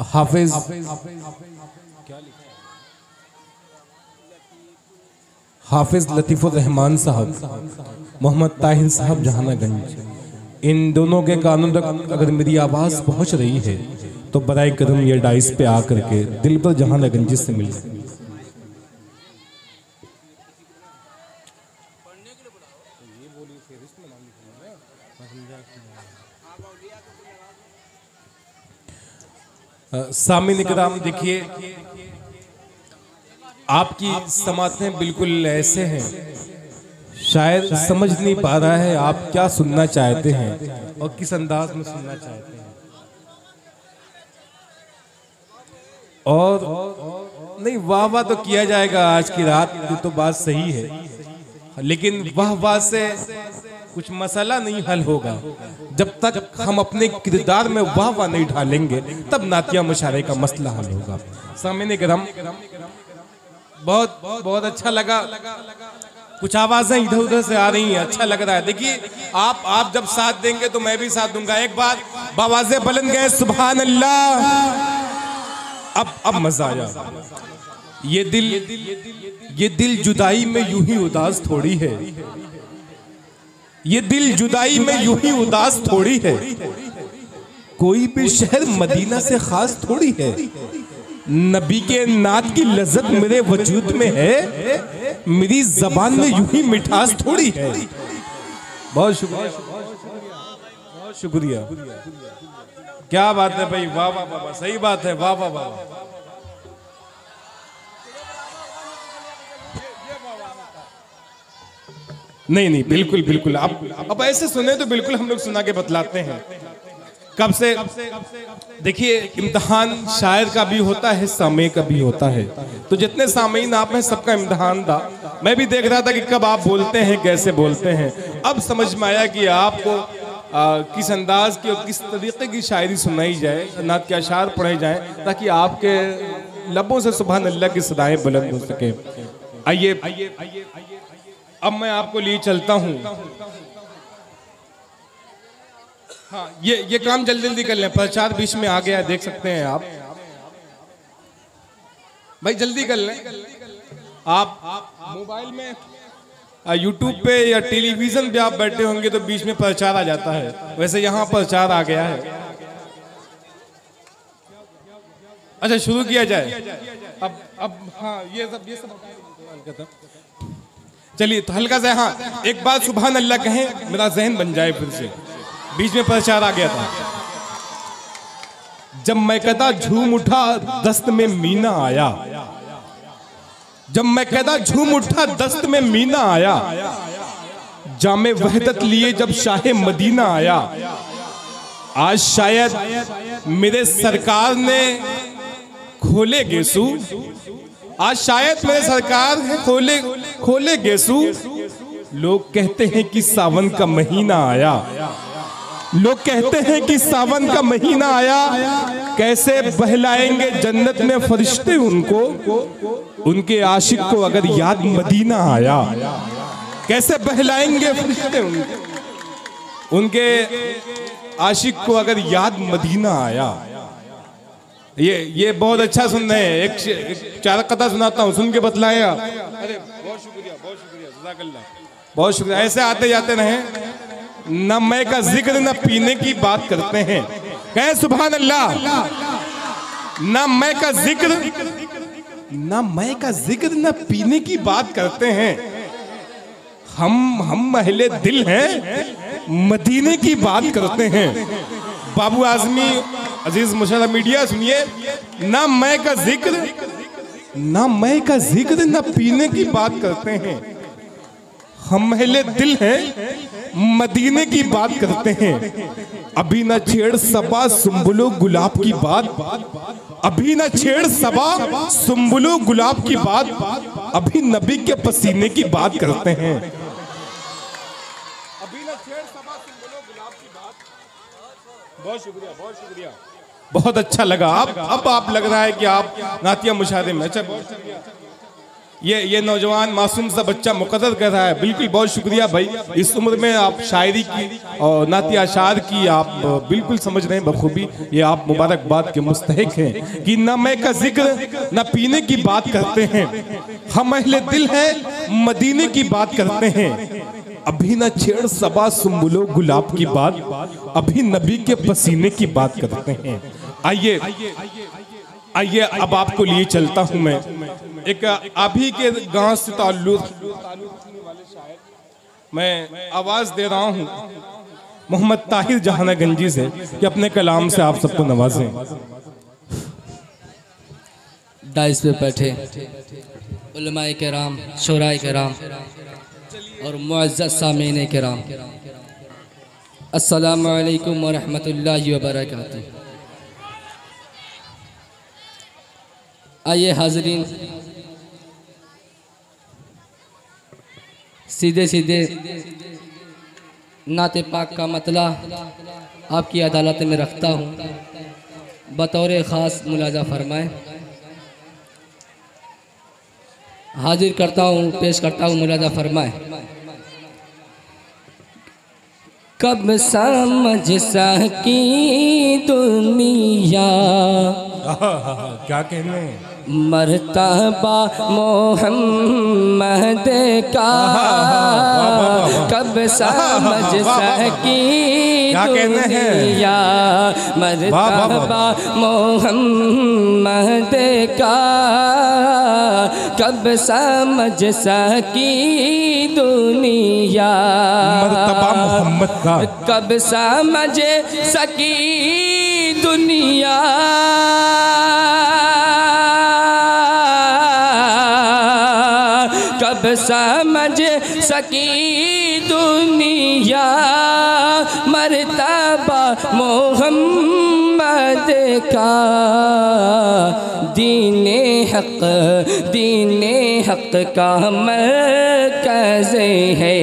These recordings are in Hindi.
हाफिज हाफिज लतीफुर रहमान साहब, मोहम्मद ताहिर साहब जहानागंज, इन दोनों के कानों तक अगर मेरी आवाज़ पहुंच रही है तो बराए करम ये डाइस पे आकर के दिल पर जहानागंज से मिल। सामीन इकराम, देखिए आपकी समातें बिल्कुल ऐसे हैं, शायद समझ नहीं पा रहा है आप क्या सुनना चाहते हैं और किस अंदाज में सुनना चाहते हैं। और नहीं, वाह वाह तो किया जाएगा आज की रात, ये तो बात सही है, लेकिन वाह वाह से कुछ मसला नहीं हल होगा। जब तक हम अपने किरदार में वाह वाह नहीं ढालेंगे तब नातिया मुशारे का मसला हल होगा। सामीन इकराम, बहुत बहुत अच्छा लगा, कुछ आवाजें इधर उधर से आ रही हैं, अच्छा लग रहा है। देखिए आप जब साथ देंगे तो मैं भी साथ दूंगा। एक बार बावाज़े बुलंद गए सुभान अल्लाह। अब मजा आया। ये दिल जुदाई में यूं ही उदास थोड़ी है, ये दिल जुदाई में यूं ही उदास थोड़ी है, कोई भी शहर मदीना से खास थोड़ी है, नबी के नात की लज्जत मेरे वजूद में है, मेरी जबान में यूं ही मिठास थोड़ी है। बहुत शुक्रिया, बहुत शुक्रिया। क्या बात है भाई, वाह वाह वाह, सही बात है, वाह वाह वाह। नहीं बिल्कुल बिल्कुल, अब ऐसे सुने तो बिल्कुल हम लोग सुना के बतलाते हैं। कब से देखिए, इम्तिहान शायर का भी होता है, सामे का भी होता है, तो जितने सामीन आप हैं सबका इम्तिहान था। मैं भी देख रहा था कि कब आप बोलते हैं, कैसे बोलते हैं। अब समझ में आया कि आपको किस अंदाज की और किस तरीके की शायरी सुनाई जाए, नात के अशार पढ़े जाएं, ताकि आपके लबों से सुभान अल्लाह की सदाएं बुलंद हो सके। आइए अब मैं आपको लिए चलता हूं। हाँ, ये काम जल्दी जल्दी कर लें, प्रचार बीच में आ गया, देख सकते हैं आप भाई, जल्दी कर लें। आप मोबाइल में यूट्यूब पे या टेलीविजन पे आप बैठे होंगे तो बीच में प्रचार आ जाता है, वैसे यहाँ प्रचार आ गया है। अच्छा, शुरू किया जाए अब। हाँ, ये सब चलिए, तो हल्का से हाँ एक बात सुभान अल्लाह कहें, मेरा जहन बन जाए फिर से। बीच में प्रचार आ गया था। जब मैं कहता झूम उठा दस्त में मीना आया, जब मैं कहता झूम उठा दस्त में मीना आया, जामे वहदत लिए जब शाहे मदीना आया, आज शायद मेरे सरकार ने खोले गेसू, आज शायद मेरे सरकार ने खोले गेसू। लोग कहते हैं कि सावन का महीना आया, लोग कहते हैं कि सावन का महीना आया, कैसे बहलाएंगे जन्नत में फरिश्ते उनको, उनके आशिक को अगर याद मदीना आया, कैसे बहलाएंगे फरिश्ते उनके आशिक को अगर याद मदीना आया। ये बहुत अच्छा सुन रहे हैं। एक चार कथा सुनाता हूँ, सुन के बतलाएं आप। अरे बहुत शुक्रिया, बहुत शुक्रिया, जज़ाकल्लाह, बहुत शुक्रिया। ऐसे आते जाते रहे। न मैं का जिक्र न पीने की बात करते हैं, कहे सुभान अल्लाह। न मैं का जिक्र न पीने की बात करते हैं, हम महले दिल हैं, मदीने की बात करते हैं। बाबू आजमी, अजीज मुशर्रफ मीडिया, सुनिए। ना मैं का जिक्र न पीने की बात करते हैं, हम महले दिल हैं, मदीने की बात करते हैं। अभी न छेड़ सबा सुम्बुलो गुलाब की बात, अभी न छेड़ सबा सुम्बुलो गुलाब की बात, अभी नबी के पसीने की बात करते हैं। बहुत शुक्रिया, बहुत शुक्रिया, बहुत अच्छा लगा। अब आप लग रहा है कि आप नातिया मुशारे में। अच्छा, बहुत शुक्रिया। ये नौजवान मासूम सा बच्चा मुकद्दर कर रहा है। बिल्कुल, बहुत शुक्रिया भाई। इस उम्र में आप शायरी की और नाती अशार की आप बिल्कुल समझ रहे हैं बखूबी। ये आप मुबारकबाद के मुस्तहिक हैं कि न मैं का जिक्र न पीने की बात करते हैं, हम अहले दिल हैं मदीने की बात करते हैं। अभी न छेड़ सबा सुम्बुलो गुलाब की बात, अभी नबी के पसीने की बात करते हैं। आइए आइए अब आपको लिए चलता हूं मैं एक अभी के गांव से ताल्लुक मैं आवाज दे रहा हूं मोहम्मद ताहिर जहानागंजी से कि अपने कलाम से आप सबको नवाजें। डाइस पे बैठे उलमाए किराम, शोराए किराम और मुअज़्ज़ज़ सामीन किराम, अस्सलामु अलैकुम व रहमतुल्लाहि व बरकातुहू। आइए हाज़रीन, सीधे सीधे नाते पाक का मतला आपकी अदालत में रखता हूँ, बतौर ख़ास मुलाजा फरमाएं। हाजिर करता हूँ, पेश करता हूँ, मुलाजा फरमाएं। कब समझ सकी दुनिया क्या कहने मर्तबा मोहम्मद का, कब समझ सकी दुनिया मर्तबा मोहम्मद का, कब समझ सकी दुनिया मर्तबा मोहम्मद का, कब समझ सकी दुनिया कब समझ सकी दुनिया मर्तबा मोहम्मद का। दीने हक का मरकज़ है,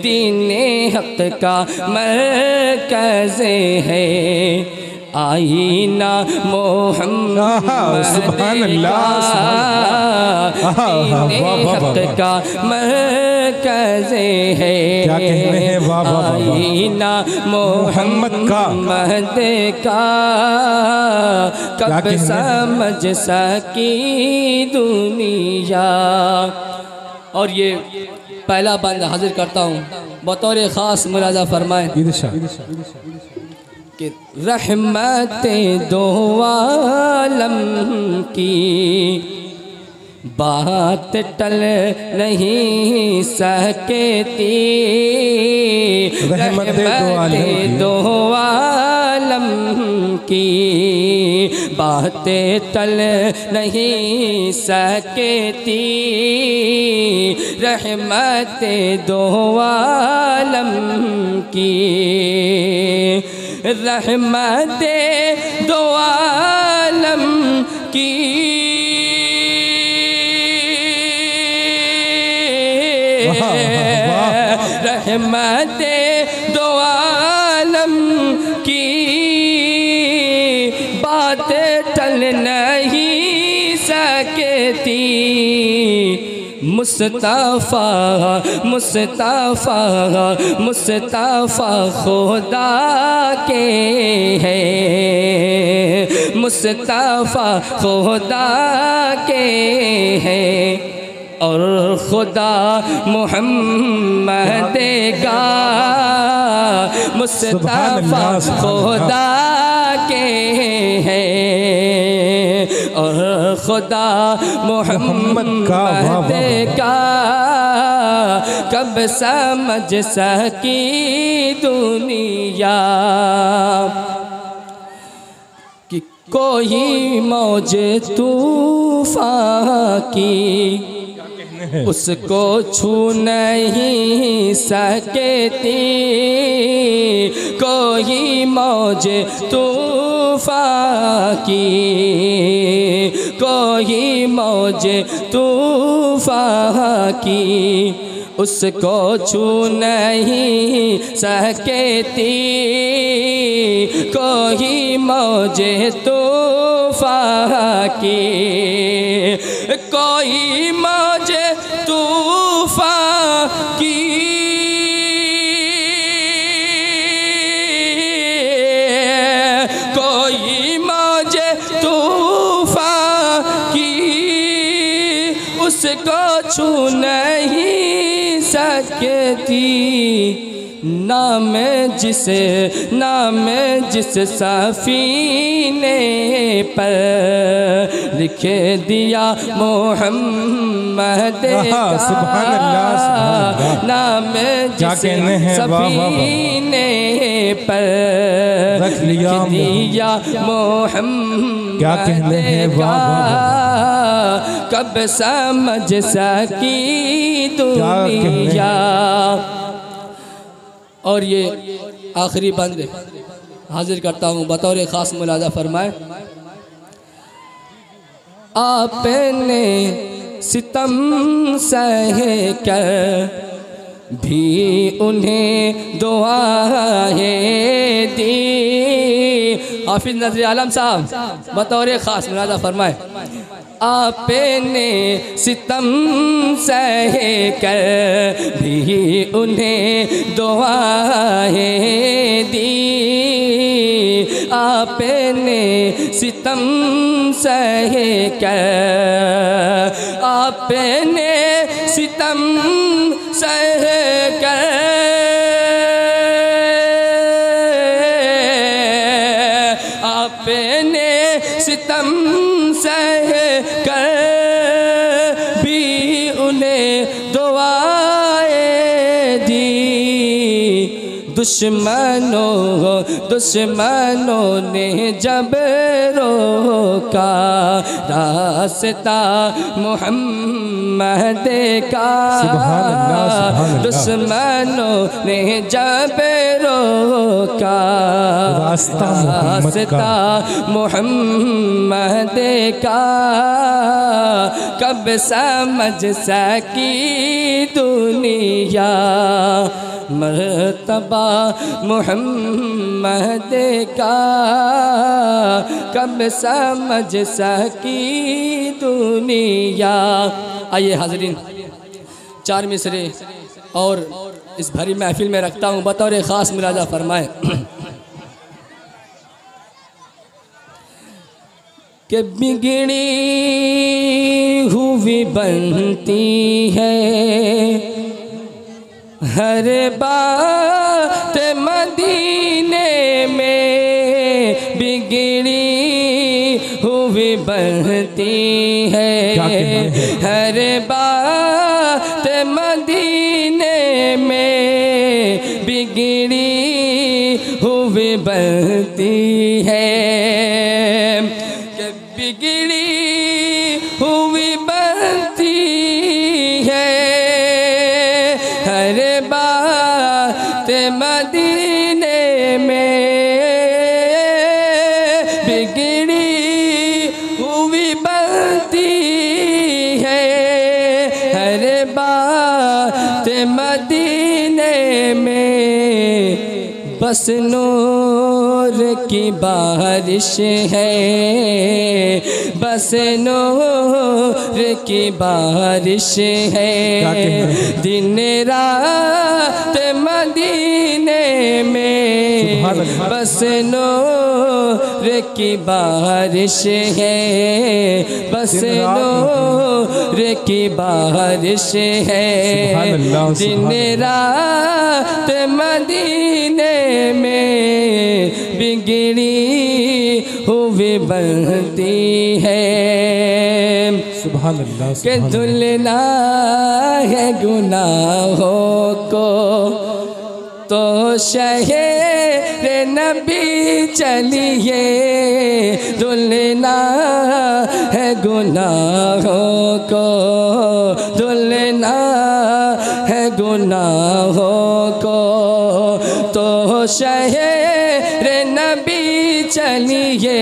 दीने हक का मरकज़ है। आईना मोहम्मद का मरकज़ है, क्या कहने हैं आईना मोहम्मद का कब समझ सकी दुनिया। और ये पहला बंद हाजिर करता हूँ, बतौर ख़ास मुलाजा फरमाएं कि रहमतें दो आलम की बात टल नहीं सकती, रहमतें दो आलम की बातें टल नहीं सकती, रहमतें दो आलम की, रहमतें दो आलम की, रहमतें दो आलम की बातें टल नहीं सकती। मुस्तफ़ा मुस्तफ़ा मुस्तफ़ा खुदा के हैं, मुस्तफ़ा खुदा के हैं और खुदा मोहम्मद का, मुस्तफ़ा खुदा के हैं और खुदा मोहम्मद का कब समझ सकी दुनिया। कि कोई मौज तूफ़ान की उसको छू नहीं सकती, कोई मौज तूफ़ान की, कोई मौज तूफ़ान की उसको छू नहीं सकती कोई मौजे तूफ़ान की, कोई मौजे तूफ़ान की, कोई मौजे तूफ़ान की उसको छू नहीं सकती। नाम जिस सफ़ीने पर लिख दिया मोहम्मद का, नाम जिस सफ़ीने पर लिख दिया मोहम्मद का, कब समझ सकी दुनिया। और ये आखिरी बंद हाजिर करता हूँ बतौर ख़ास मुलाज़ा फरमाए। आपने सितम सह कर भी उन्हें दुआएं दी। हाफिज़ नज़री आलम साहब बतौर ख़ास मुलाज़ा फरमाए। आपने सितम सह कर भी उन्हें दुआएं दी, आपने सितम सह कर, आपने सितम सह कर, आपने सितम सह कर भी उन्हें दुआएं दी। दुश्मनों ने जब रोका रास्ता मोहम्मद का, दुश्मनों ने जब रोका रास्ता मोहम्मद का, कब समझ सकी दुनिया मर्तबा मोहम्मद का, कब समझ सकी दुनिया। आइए हाज़रीन, 4 मिसरे और इस भरी महफिल में रखता हूँ बतौर ख़ास मुलाज़ा फरमाए कि बिगड़ी हुई बनती है हर बात मदीने में, बिगड़ी हुई बनती है हर बात मदीने में, बिगड़ी हुई बनती है, बिगड़ी हुई बनती है हर बात मदीने में, बिगड़ी हुई बनती है हर बात मदीने में। बस नूर की बारिश है, बस नूर की बारिश है, दिन रात मदीने में, बस नूर की बारिश है, बस नूर की बारिश है, दिन रात मदीने में, बिगड़ी हुई बनती है। सुभान अल्लाह के धुलना है गुनाहों को तो शहर नबी चलिए, धुलना है गुनाहों को, धुलना है गुनाहों को तो शहर नबी चलिए,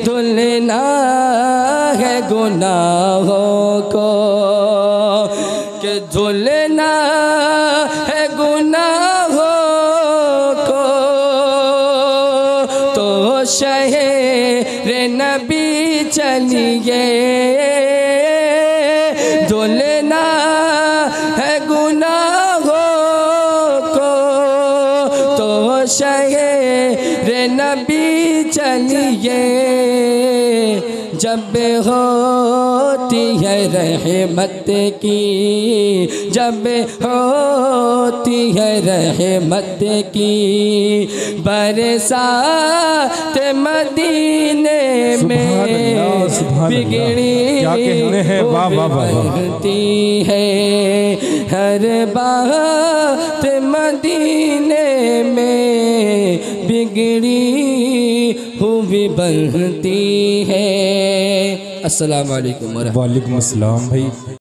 धुलना है गुनाहों को कि धुलना शहर नबी चलिए, धुलना है गुनाहों को, तो शहर नबी चलिए। जब होती है रहमत की, जब होती है रहमत की बरसात मदीने में, बिगड़ी बहती है हर बात मदीने में, बिगड़ी हुई बनती है। अस्सलाम वालेकुम। वालेकुम अस्सलाम भाई।